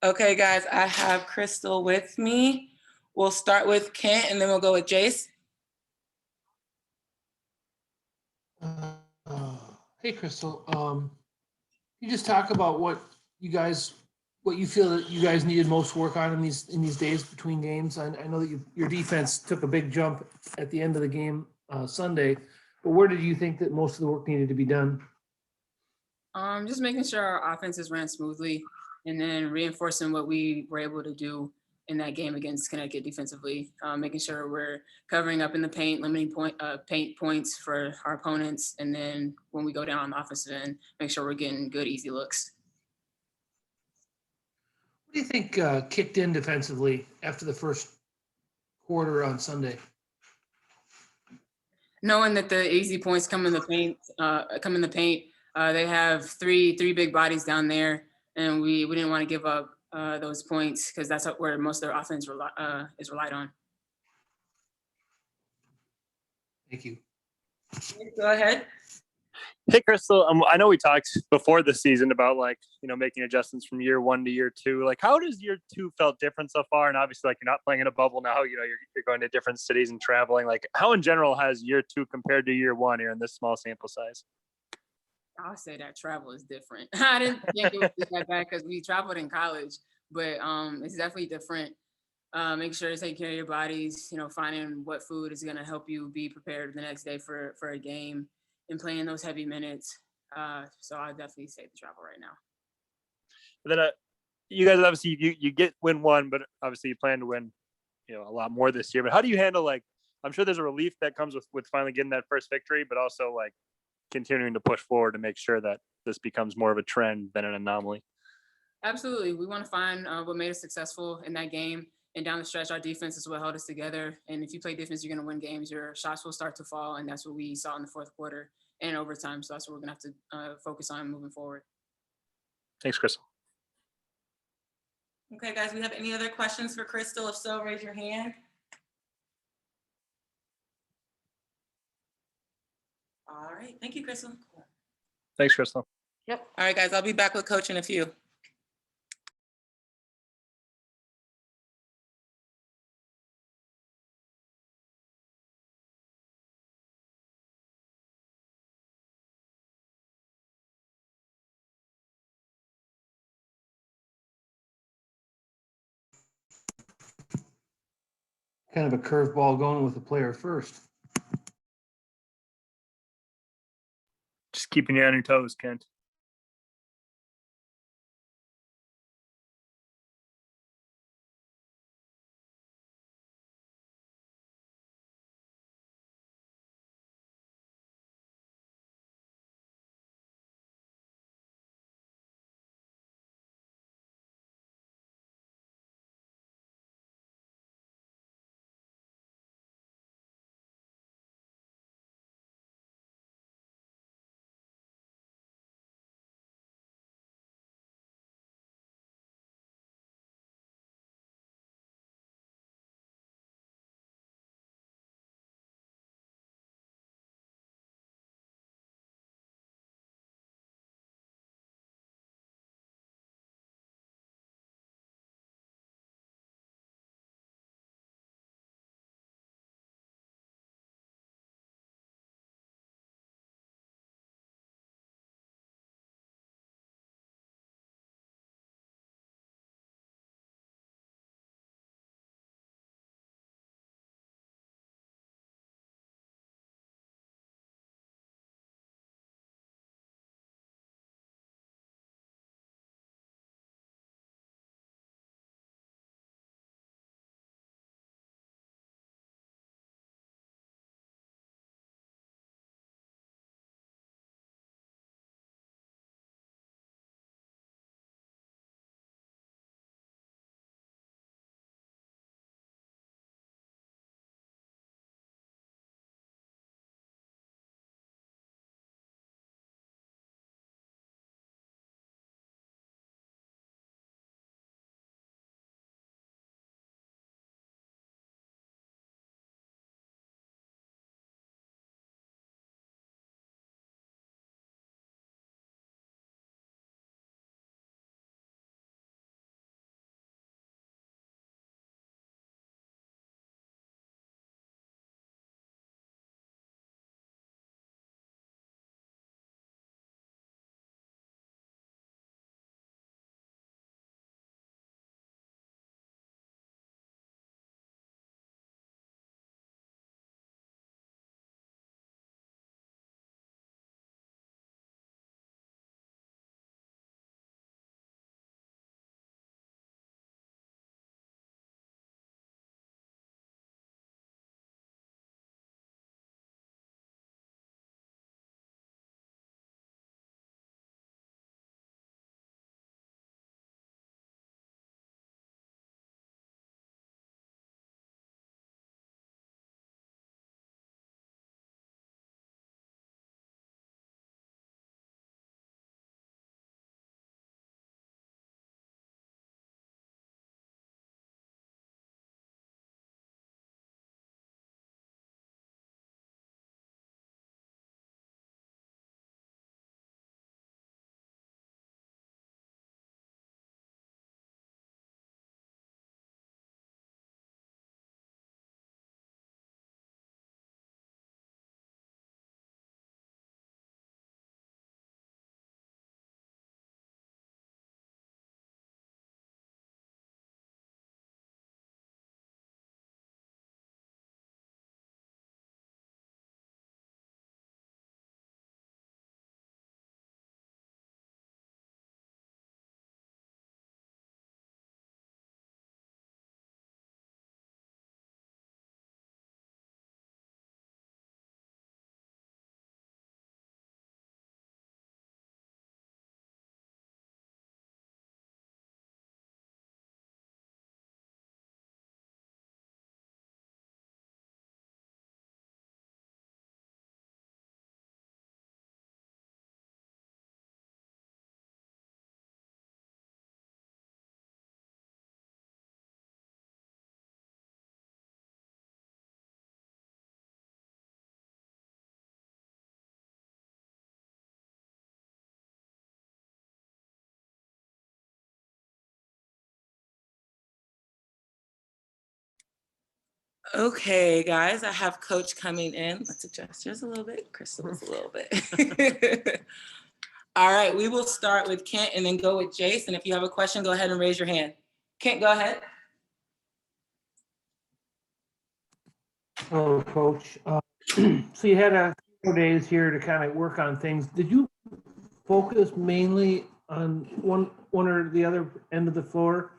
Okay, guys, I have Crystal with me. We'll start with Kent and then we'll go with Jace. Hey, Crystal. You just talk about what you feel that you guys needed most work on in these days between games. I know that your defense took a big jump at the end of the game Sunday, but where did you think that most of the work needed to be done? Just making sure our offenses ran smoothly and then reinforcing what we were able to do in that game against Connecticut defensively, making sure we're covering up in the paint, limiting paint points for our opponents, and then when we go down on the offensive end, make sure we're getting good, easy looks. What do you think kicked in defensively after the first quarter on Sunday? Knowing that the easy points come in the paint, they have three big bodies down there, and we didn't want to give up those points because that's where most of their offense is relied on. Thank you. Go ahead. Hey, Crystal, I know we talked before the season about making adjustments from year one to year two. Like, how does year two felt different so far? And obviously, you're not playing in a bubble now. You're going to different cities and traveling. Like, how in general has year two compared to year one here in this small sample size? I'll say that travel is different. I didn't think it would be that bad because we traveled in college, but it's definitely different. Make sure to take care of your bodies, finding what food is going to help you be prepared the next day for a game and playing those heavy minutes. So I'd definitely say the travel right now. But then you guys, obviously you win one, but obviously you plan to win, a lot more this year. But how do you handle, I'm sure there's a relief that comes with finally getting that first victory, but also continuing to push forward to make sure that this becomes more of a trend than an anomaly? Absolutely. We want to find what made us successful in that game. And down the stretch, our defense is what held us together. And if you play defense, you're going to win games. Your shots will start to fall. And that's what we saw in the fourth quarter and overtime. So that's what we're going to have to focus on moving forward. Thanks, Crystal. Okay, guys, we have any other questions for Crystal? If so, raise your hand. All right. Thank you, Crystal. Thanks, Crystal. Yep. All right, guys, I'll be back with Coach in a few. Kind of a curveball going with the player first. Just keeping you on your toes, Kent. Okay, guys, I have Coach coming in. Let's adjust yours a little bit. Crystal's a little bit. All right, we will start with Kent and then go with Jason. If you have a question, go ahead and raise your hand. Kent, go ahead. Hello, Coach. So you had a few days here to kind of work on things. Did you focus mainly on one or the other end of the floor?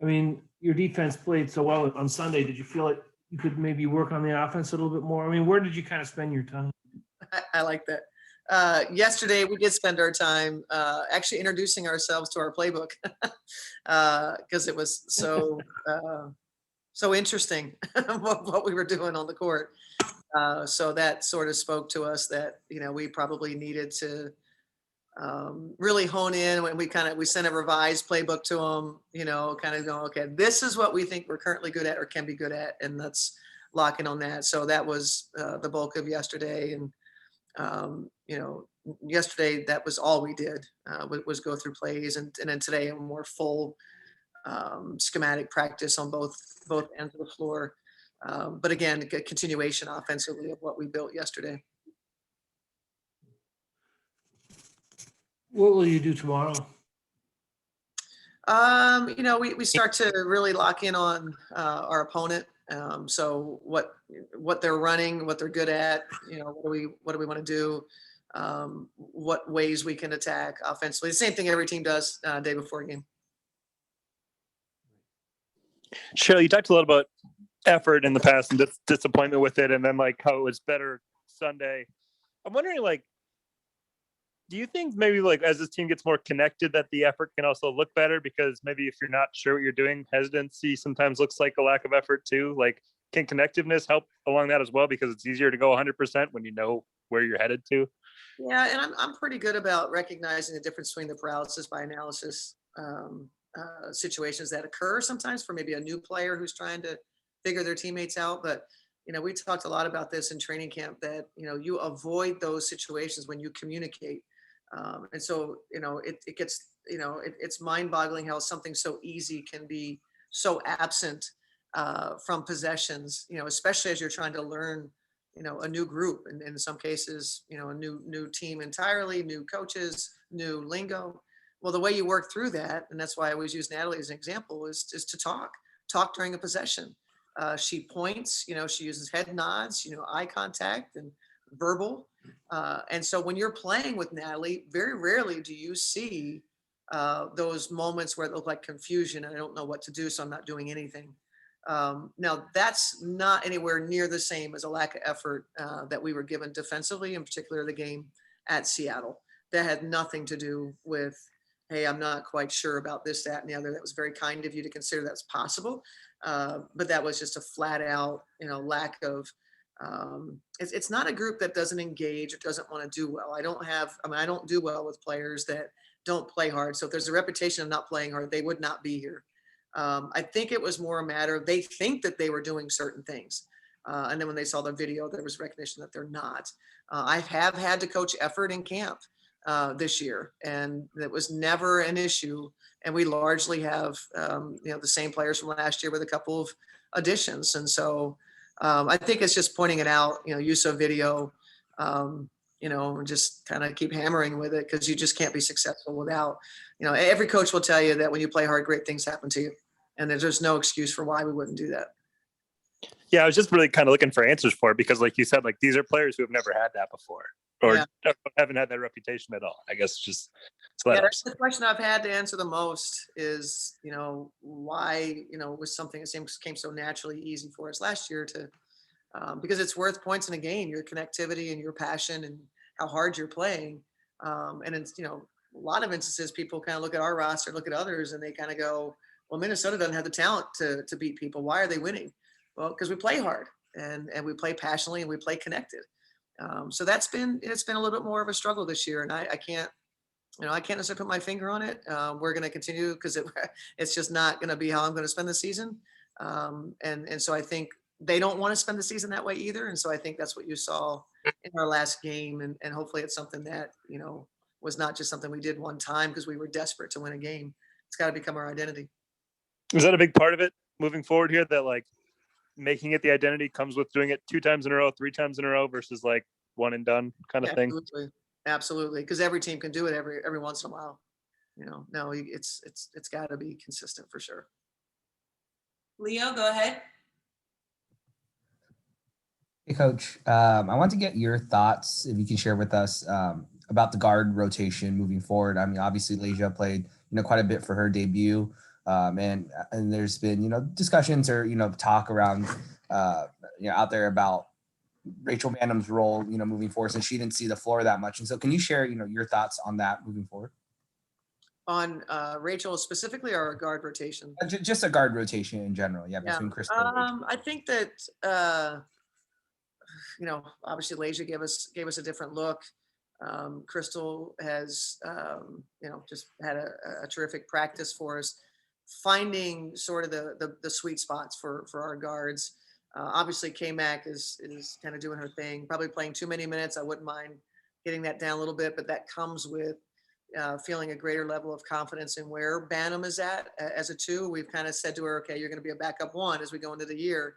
I mean, your defense played so well on Sunday. Did you feel like you could maybe work on the offense a little bit more? I mean, where did you kind of spend your time? I like that. Yesterday, we did spend our time actually introducing ourselves to our playbook because it was so interesting what we were doing on the court. So that sort of spoke to us that, we probably needed to really hone in when we sent a revised playbook to them, kind of going, okay, this is what we think we're currently good at or can be good at. And let's lock in on that. So that was the bulk of yesterday. And, yesterday that was all we did was go through plays. And then today a more full schematic practice on both ends of the floor. But again, a continuation offensively of what we built yesterday. What will you do tomorrow? We start to really lock in on our opponent. So what they're running, what they're good at, what do we want to do? What ways we can attack offensively. The same thing every team does day before a game. Cheryl, you talked a lot about effort in the past and disappointment with it, and then like how it was better Sunday. I'm wondering, like, do you think maybe like as this team gets more connected that the effort can also look better? Because maybe if you're not sure what you're doing, hesitancy sometimes looks like a lack of effort too. Like, can connectiveness help along that as well? Because it's easier to go 100% when you know where you're headed to. Yeah, and I'm pretty good about recognizing the difference between the paralysis by analysis situations that occur sometimes for maybe a new player who's trying to figure their teammates out. But, we talked a lot about this in training camp that, you avoid those situations when you communicate. And so, it gets, it's mind boggling how something so easy can be so absent from possessions, especially as you're trying to learn, a new group and in some cases, a new team entirely, new coaches, new lingo. Well, the way you work through that, and that's why I always use Natalie as an example, is to talk during a possession. She points, she uses head nods, eye contact and verbal. And so when you're playing with Natalie, very rarely do you see those moments where it looks like confusion and I don't know what to do, so I'm not doing anything. Now, that's not anywhere near the same as a lack of effort that we were given defensively, in particular the game at Seattle. That had nothing to do with, hey, I'm not quite sure about this, that, and the other. That was very kind of you to consider that's possible. But that was just a flat out, lack of, it's not a group that doesn't engage or doesn't want to do well. I don't do well with players that don't play hard. So if there's a reputation of not playing hard, they would not be here. I think it was more a matter of they think that they were doing certain things. And then when they saw the video, there was recognition that they're not. I have had to coach effort in camp this year, and it was never an issue. And we largely have, the same players from last year with a couple of additions. And so I think it's just pointing it out, use of video, and just kind of keep hammering with it because you just can't be successful without, every coach will tell you that when you play hard, great things happen to you. And there's no excuse for why we wouldn't do that. Yeah, I was just really kind of looking for answers for it because like you said, like these are players who have never had that before or haven't had that reputation at all. I guess just that's the question I've had to answer the most is, why, was something that came so naturally easy for us last year to, because it's worth points in a game, your connectivity and your passion and how hard you're playing. And it's, a lot of instances, people kind of look at our roster, look at others, and they kind of go, well, Minnesota doesn't have the talent to beat people. Why are they winning? Well, because we play hard and we play passionately and we play connected. So it's been a little bit more of a struggle this year. And I can't necessarily put my finger on it. We're going to continue because it's just not going to be how I'm going to spend the season. And so I think they don't want to spend the season that way either. And so I think that's what you saw in our last game. And hopefully it's something that, was not just something we did one time because we were desperate to win a game. It's got to become our identity. Is that a big part of it moving forward here that like making it the identity comes with doing it 2 times in a row, 3 times in a row versus like one and done kind of thing? Absolutely. Because every team can do it every once in a while. No, it's got to be consistent for sure. Leo, go ahead. Hey, Coach. I want to get your thoughts, if you can share with us, about the guard rotation moving forward. I mean, obviously, Leja played, quite a bit for her debut, and there's been, discussions or talk around, out there about Rachel Bannum's role, moving forward, since she didn't see the floor that much. And so, can you share, your thoughts on that moving forward? On Rachel specifically, or a guard rotation? Just a guard rotation in general, between Crystal and Rachel. I think that obviously Leja gave us a different look. Crystal has just had a terrific practice for us, finding sort of the sweet spots for our guards. Obviously K-Mac is kind of doing her thing, probably playing too many minutes. I wouldn't mind getting that down a little bit, but that comes with feeling a greater level of confidence in where Bannum is at as a 2. We've kind of said to her, okay, you're going to be a backup 1 as we go into the year.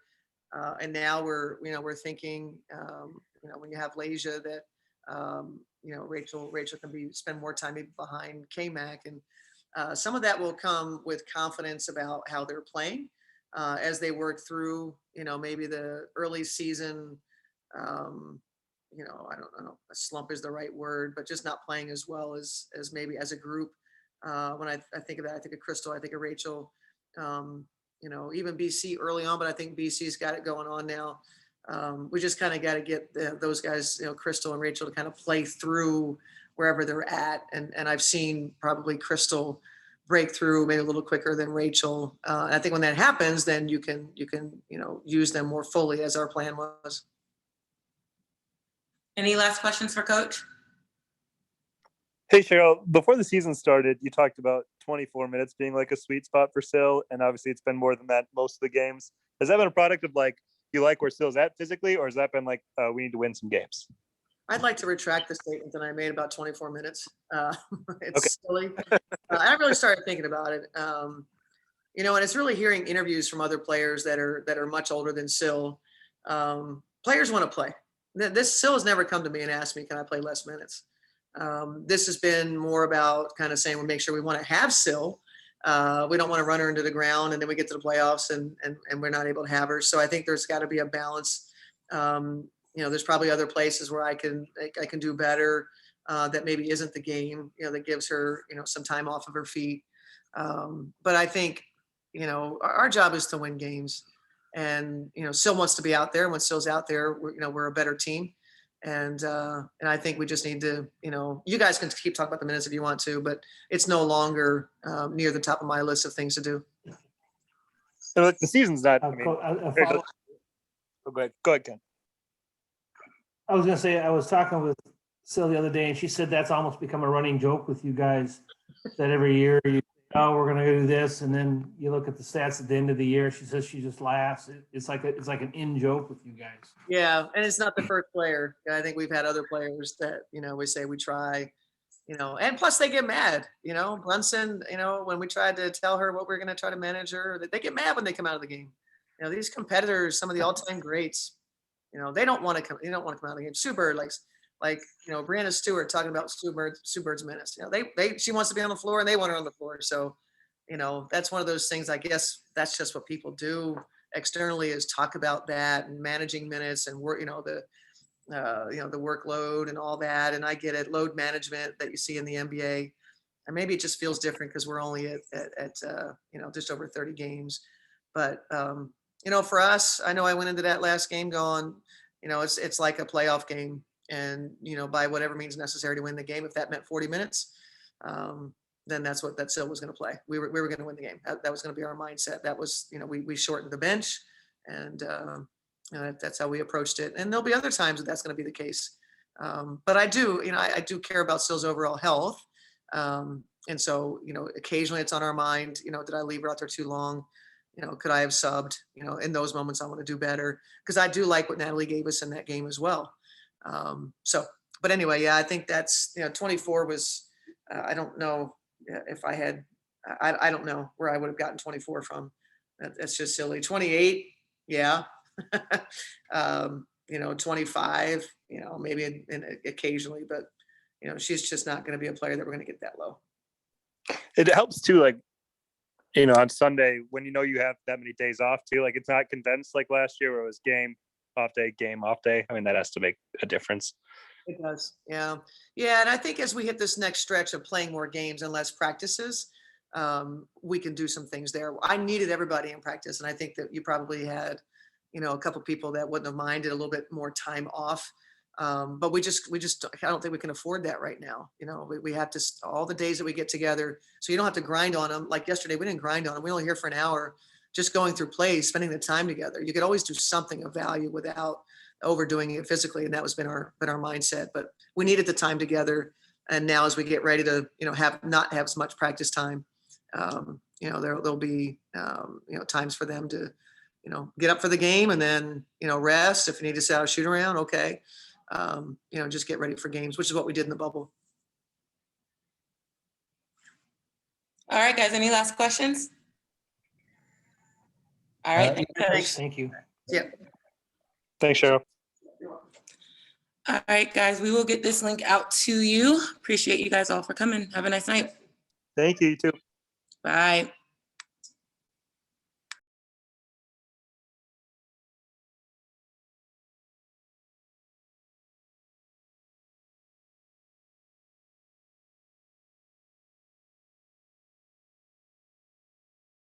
And now we're thinking, when you have Leja, that, Rachel can spend more time behind K-Mac. And some of that will come with confidence about how they're playing as they work through, maybe the early season, I don't know, a slump is the right word, but just not playing as well as maybe as a group. When I think of that, I think of Crystal, I think of Rachel, even BC early on, but I think BC's got it going on now. We just kind of got to get those guys, Crystal and Rachel, to kind of play through wherever they're at. And I've seen probably Crystal break through maybe a little quicker than Rachel. And I think when that happens, then you can use them more fully, as our plan was. Any last questions for Coach? Hey, Cheryl, before the season started, you talked about 24 minutes being like a sweet spot for Sil, and obviously it's been more than that most of the games. Has that been a product of like, you like where Sil's at physically, or has that been like, we need to win some games? I'd like to retract the statement that I made about 24 minutes. It's Okay. silly. I really started thinking about it. And it's really hearing interviews from other players that are much older than Sil. Players want to play. This Sil has never come to me and asked me, can I play less minutes? This has been more about kind of saying, we make sure we want to have Sil. We don't want to run her into the ground and then we get to the playoffs and we're not able to have her. So I think there's got to be a balance. There's probably other places where I can do better that maybe isn't the game, that gives her, some time off of her feet. But I think, our job is to win games. And Sil wants to be out there. When Sil's out there, we're a better team, and I think we just need to, you guys can keep talking about the minutes if you want to, but it's no longer near the top of my list of things to do. So like the season's not. Go ahead, Ken. I was gonna say, I was talking with Sil the other day, and she said that's almost become a running joke with you guys. That every year we're gonna do this, and then you look at the stats at the end of the year. She says she just laughs. It's like an in joke with you guys. Yeah, and it's not the first player. I think we've had other players that we say we try, and plus they get mad. Brunson, when we tried to tell her what we're gonna try to manage her, they get mad when they come out of the game. These competitors, some of the all-time greats, they don't want to come. They don't want to come out of the game. Sue Bird, Brianna Stewart talking about Sue Bird's minutes. She wants to be on the floor and they want her on the floor. So, that's one of those things. I guess that's just what people do externally, is talk about that and managing minutes and work, the workload and all that. And I get it, load management that you see in the NBA. And maybe it just feels different because we're only at just over 30 games. But for us, I know I went into that last game going, it's like a playoff game. And, by whatever means necessary to win the game, if that meant 40 minutes, then that's what that Sil was going to play. We were going to win the game. That was going to be our mindset. That was, we shortened the bench, and that's how we approached it. And there'll be other times that's going to be the case. But I do, I do care about Sil's overall health. And so, occasionally it's on our mind, did I leave her out there too long? Could I have subbed? In those moments I want to do better, because I do like what Natalie gave us in that game as well. But anyway, yeah, I think that's, 24 was, I don't know if I had, I don't know where I would have gotten 24 from. That's just silly. 28, Yeah. 25, maybe occasionally, but she's just not going to be a player that we're going to get that low. It helps too, like, on Sunday when you have that many days off too, like it's not condensed like last year where it was game off day. I mean, that has to make a difference. It does. Yeah. Yeah. And I think as we hit this next stretch of playing more games and less practices, we can do some things there. I needed everybody in practice. And I think that you probably had, a couple people that wouldn't have minded a little bit more time off. But we just, I don't think we can afford that right now. We have to, all the days that we get together, so you don't have to grind on them. Like yesterday, we didn't grind on them. We only here for an hour, just going through plays, spending the time together. You could always do something of value without overdoing it physically. And that was been our mindset, but we needed the time together. And now as we get ready to, not have as much practice time, there'll be, times for them to, get up for the game and then, rest. If you need to sit out a shoot around, okay. Just get ready for games, which is what we did in the bubble. All right, guys, any last questions? All right, thanks, Coach. Thank you. Yep. Thanks, Cheryl. All right, guys, we will get this link out to you. Appreciate you guys all for coming. Have a nice night. Thank you, you too. Bye.